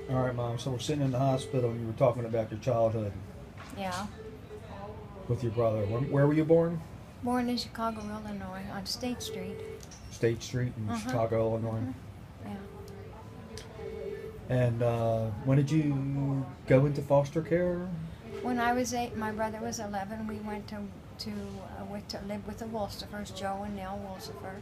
All right, Mom. So we're sitting in the hospital, and you were talking about your childhood Yeah. with your brother. Where were you born? Born in Chicago, Illinois, on State Street. State Street in Uh-huh. Chicago, Illinois. Mm-hmm. Yeah. And when did you go into foster care? When I was 8, my brother was 11. We went went to live with the Wolstefers, Joe and Nell Wolstefer,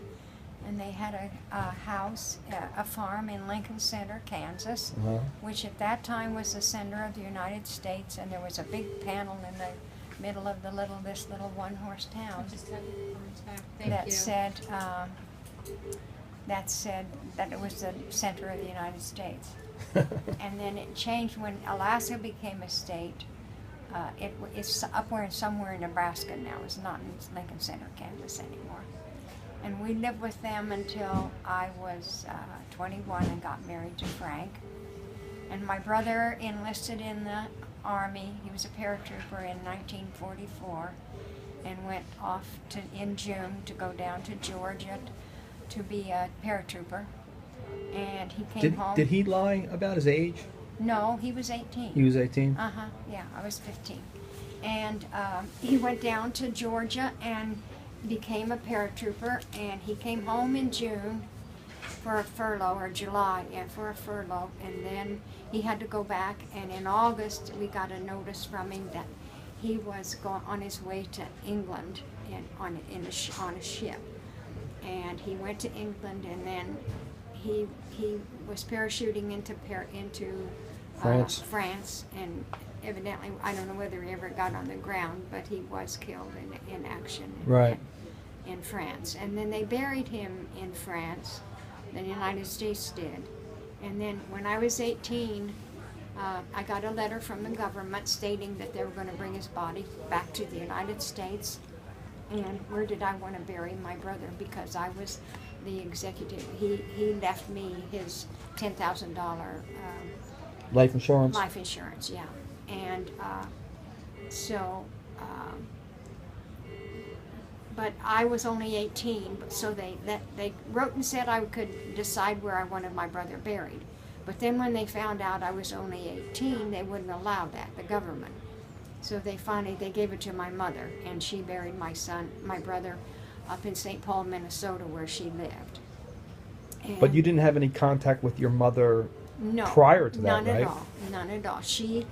and they had a house, a farm in Lincoln Center, Kansas, Uh-huh. which at that time was the center of the United States, and there was a big panel in the middle of this little one-horse town Just have your words back. Thank that you. said that it was the center of the United States. And then it changed when Alaska became a state. It's somewhere in Nebraska now. It's not in Lincoln Center, Kansas anymore. And we lived with them until I was 21 and got married to Frank. And my brother enlisted in the Army. He was a paratrooper in 1944 and went off in June to go down to Georgia to be a paratrooper. And he came home. Did he lie about his age? No, he was 18. He was 18? Uh-huh, yeah, I was 15. And he went down to Georgia and became a paratrooper, and he came home in June for a furlough, or July, yeah, for a furlough, and then he had to go back, and in August we got a notice from him that he was on his way to England on a ship. And he went to England, and then he was parachuting into France, and evidently, I don't know whether he ever got on the ground, but he was killed in action Right. in France. And then they buried him in France, the United States did. And then when I was 18, I got a letter from the government stating that they were going to bring his body back to the United States. And where did I want to bury my brother? Because I was the executive. He left me his $10,000 Life insurance? life insurance, yeah. And but I was only 18, so they wrote and said I could decide where I wanted my brother buried. But then when they found out I was only 18, they wouldn't allow that, the government. So they gave it to my mother, and she buried my brother, up in St. Paul, Minnesota, where she lived. And But you didn't have any contact with your mother no, prior to that, none right? at all. None at all. She,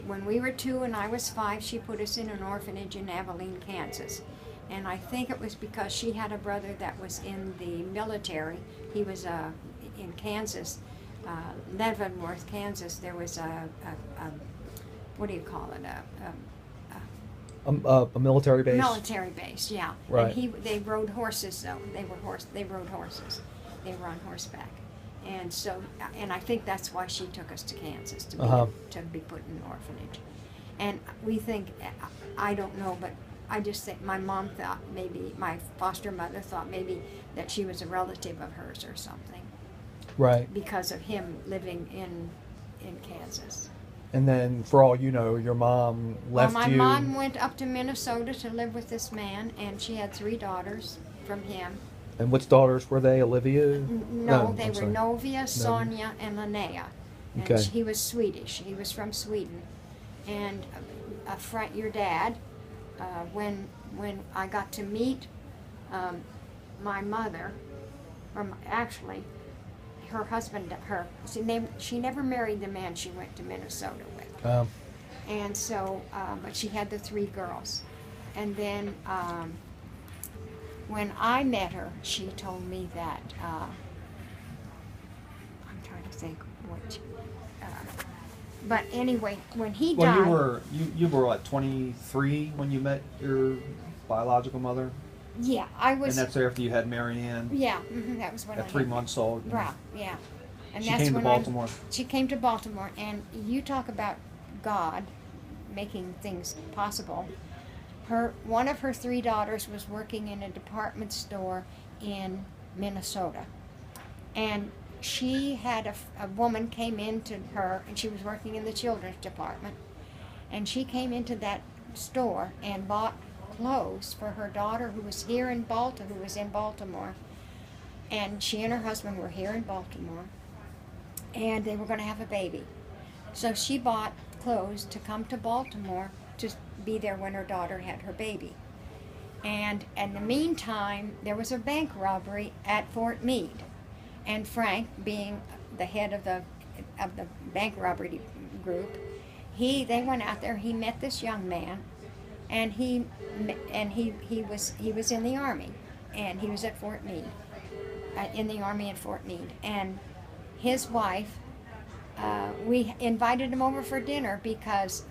when we were 2 and I was 5, she put us in an orphanage in Abilene, Kansas. And I think it was because she had a brother that was in the military. He was in Kansas, Leavenworth, Kansas. There was what do you call it? A military base? Military base, yeah. Right. And they rode horses, though. They rode horses. They were on horseback. And so, and I think that's why she took us to Kansas, to be put in an orphanage. And we think, I don't know, but I just think my mom thought maybe, my foster mother thought maybe that she was a relative of hers or something. Right. Because of him living in Kansas. And then, for all you know, your mom left My you. mom went up to Minnesota to live with this man, and she had 3 daughters from him. And which daughters were they? Olivia? No, they I'm were sorry. Novia, Sonia, and Linnea. And Okay. he was Swedish. He was from Sweden. And your dad, when I got to meet my mother, actually, her husband, she never married the man she went to Minnesota with. And so, but she had the 3 girls. And then when I met her, she told me that, I'm trying to think what, but anyway, when he died. Well, you were what, 23 when you met your biological mother? Yeah, I was. And that's after you had Mary Ann? Yeah, that was when I At 3 had- months old? Right, yeah. And She that's came to when Baltimore. She came to Baltimore, and you talk about God making things possible. One of her 3 daughters was working in a department store in Minnesota, and she had a woman came into her, and she was working in the children's department, and she came into that store and bought clothes for her daughter who was in Baltimore, and she and her husband were here in Baltimore. and they were going to have a baby. So she bought clothes to come to Baltimore to be there when her daughter had her baby. And in the meantime, there was a bank robbery at Fort Meade, and Frank, being the head of the bank robbery group, they went out there. He met this young man, and he was in the army, and he was at Fort Meade, in the army at Fort Meade, and his wife. We invited him over for dinner because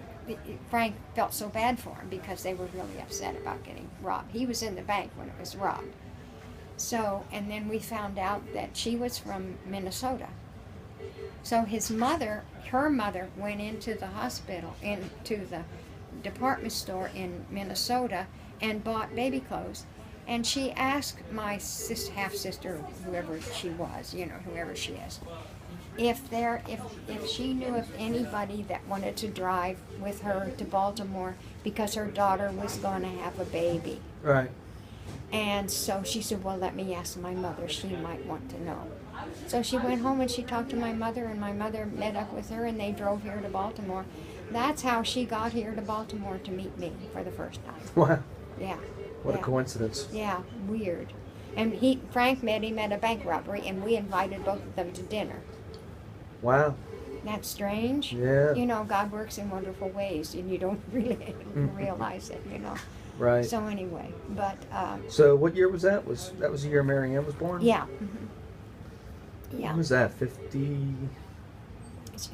Frank felt so bad for him because they were really upset about getting robbed. He was in the bank when it was robbed. So, and then we found out that she was from Minnesota. So her mother went into the hospital, into the department store in Minnesota and bought baby clothes. And she asked my half-sister, whoever she was, whoever she is, if she knew of anybody that wanted to drive with her to Baltimore because her daughter was going to have a baby. Right. And so she said, well, let me ask my mother. She might want to know. So she went home and she talked to my mother, and my mother met up with her, and they drove here to Baltimore. That's how she got here to Baltimore to meet me for the first time. Wow. Yeah. What a coincidence. Yeah, weird. And Frank met him at a bank robbery, and we invited both of them to dinner. Wow. That's strange. Yeah. God works in wonderful ways, and you don't really realize it, Right. So anyway, but... so what year was that? That was the year Mary Ann was born? Yeah. Mm-hmm. Yeah. When was that? 50...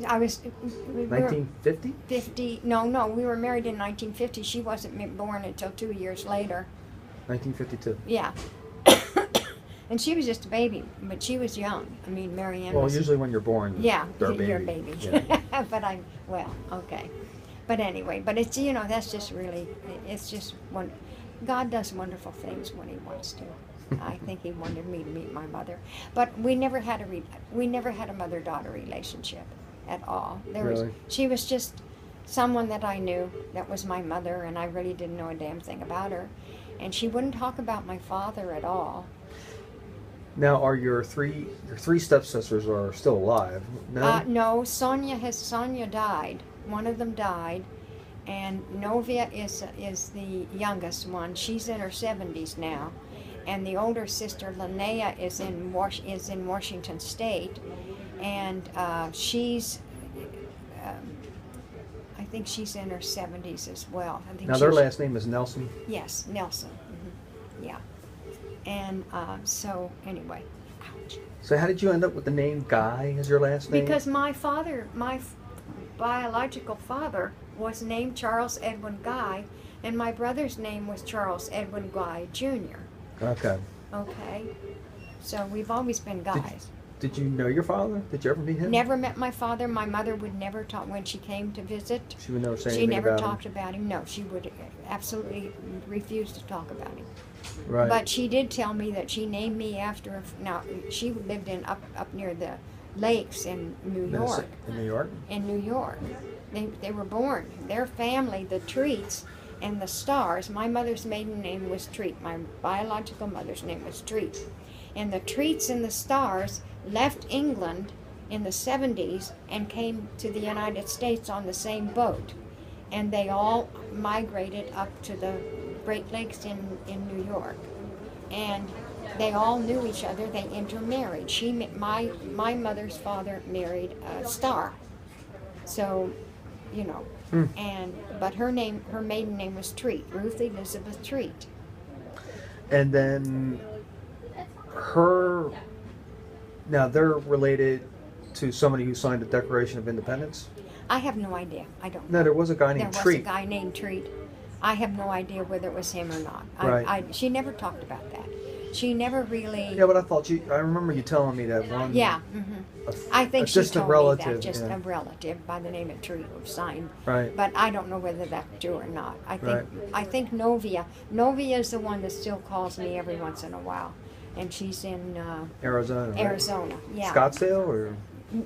I was... 1950? 50... No, we were married in 1950. She wasn't born until 2 years later. 1952. Yeah. And she was just a baby, but she was young. I mean, Mary Ann Well, was... usually when you're born, Yeah, you're a baby. you're a baby. Yeah. But okay. But anyway, but it's, that's just really, it's just God does wonderful things when He wants to. I think He wanted me to meet my mother. But we never had a mother-daughter relationship at all. She was just someone that I knew that was my mother, and I really didn't know a damn thing about her. And she wouldn't talk about my father at all. Now, are your three stepsisters are still alive? No. No, Sonia died. One of them died, and Novia is the youngest one. She's in her 70s now, and the older sister Linnea is in Washington State, and she's I think she's in her 70s as well. Now their last name is Nelson? Yes, Nelson. Mm-hmm. Yeah. And so anyway, ouch. So how did you end up with the name Guy as your last name? Because my biological father was named Charles Edwin Guy, and my brother's name was Charles Edwin Guy Jr. Okay. Okay. So we've always been Guys. Did you know your father? Did you ever meet him? Never met my father. My mother would never talk when she came to visit. She would never say She anything never about talked him? about him. No, she would absolutely refuse to talk about him. Right. But she did tell me that she named me after. Now she lived up near the lakes in New York. In New York? In New York, they were born. Their family, the Treats and the Stars. My mother's maiden name was Treat. My biological mother's name was Treat, and the Treats and the Stars left England in the 70s and came to the United States on the same boat, and they all migrated up to the Great Lakes in New York, and they all knew each other. They intermarried. My mother's father married a Star, so but her maiden name was Treat, Ruth Elizabeth Treat. And then now they're related to somebody who signed the Declaration of Independence? I have no idea. I don't know. No, there was a guy named Treat. There was a guy named Treat. I have no idea whether it was him or not. Right. She never talked about that. She never really... Yeah, but I remember you telling me that one... Yeah. I think she told relative, me that, just yeah. a relative by the name of Treat was signed. Right. But I don't know whether that's true or not. I think Novia is the one that still calls me every once in a while. And she's in... Arizona. Right? Arizona, yeah. Scottsdale, or...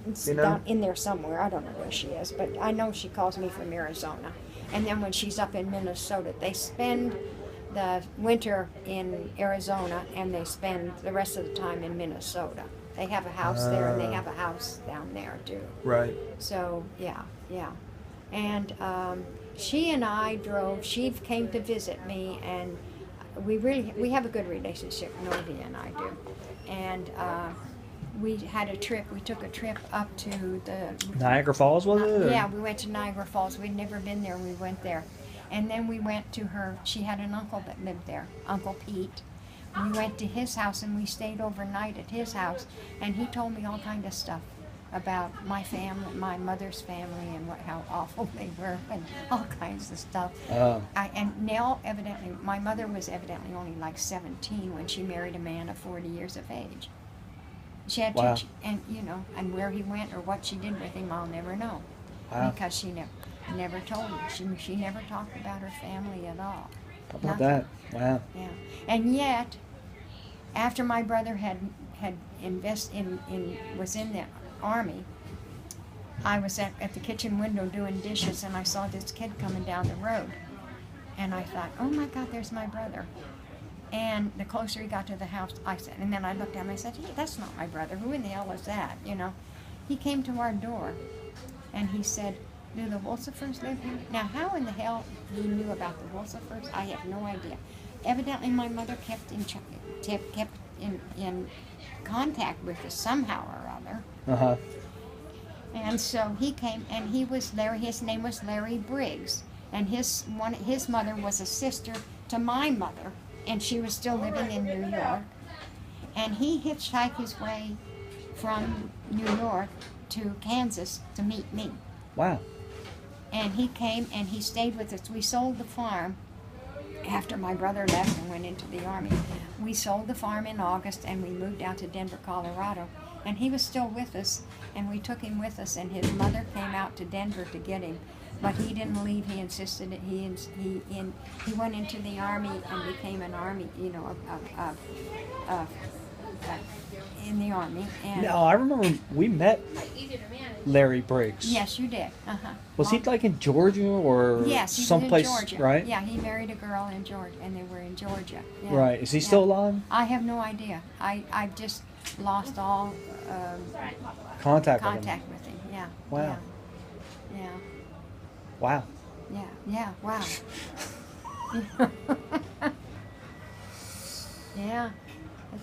It's down in there somewhere. I don't know where she is, but I know she calls me from Arizona. And then when she's up in Minnesota, they spend the winter in Arizona, and they spend the rest of the time in Minnesota. They have a house there, and they have a house down there too. Right. So yeah, yeah. And she and I drove. She came to visit me, and we have a good relationship. Norby and I do. And we had a trip. We took a trip up to the Niagara Falls, was it? or- yeah, we went to Niagara Falls. We'd never been there. We went there. And then we went to her. She had an uncle that lived there, Uncle Pete. We went to his house and we stayed overnight at his house. And he told me all kind of stuff about my family, my mother's family, and how awful they were, and all kinds of stuff. And Nell, evidently, my mother was evidently only like 17 when she married a man of 40 years of age. She had Wow. to, and and where he went or what she did with him, I'll never know, Wow. because she never told me. She never talked about her family at all. How about Nothing. that? Wow. Yeah, and yet, after my brother had was in the army, I was at the kitchen window doing dishes, and I saw this kid coming down the road, and I thought, oh my God, there's my brother. And the closer he got to the house, I said, and then I looked at him, I said, hey, that's not my brother. Who in the hell is that? He came to our door, and he said, do the Wolsifers live here? Now, how in the hell he knew about the Wolsifers, I have no idea. Evidently, my mother kept in contact with us somehow or other. Uh-huh. And so he came, and he was Larry. His name was Larry Briggs, and his mother was a sister to my mother, and she was still living in New York. And he hitchhiked his way from New York to Kansas to meet me. Wow. And he came and he stayed with us. We sold the farm after my brother left and went into the army. We sold the farm in August, and we moved out to Denver, Colorado. And he was still with us, and we took him with us, and his mother came out to Denver to get him. But he didn't leave. He insisted that he went into the army and became an army, in the army. And No, I remember we met Larry Briggs. yes, you did. Uh-huh. Was he like in Georgia or Yes, he someplace, was in Georgia. right? Yeah, he married a girl in Georgia, and they were in Georgia. Yeah. Right. Is he Yeah. still alive? I have no idea. I've just lost all Contact with him. contact with him. Yeah. Wow. Yeah. Wow. Yeah. Yeah. Yeah. Wow. Yeah.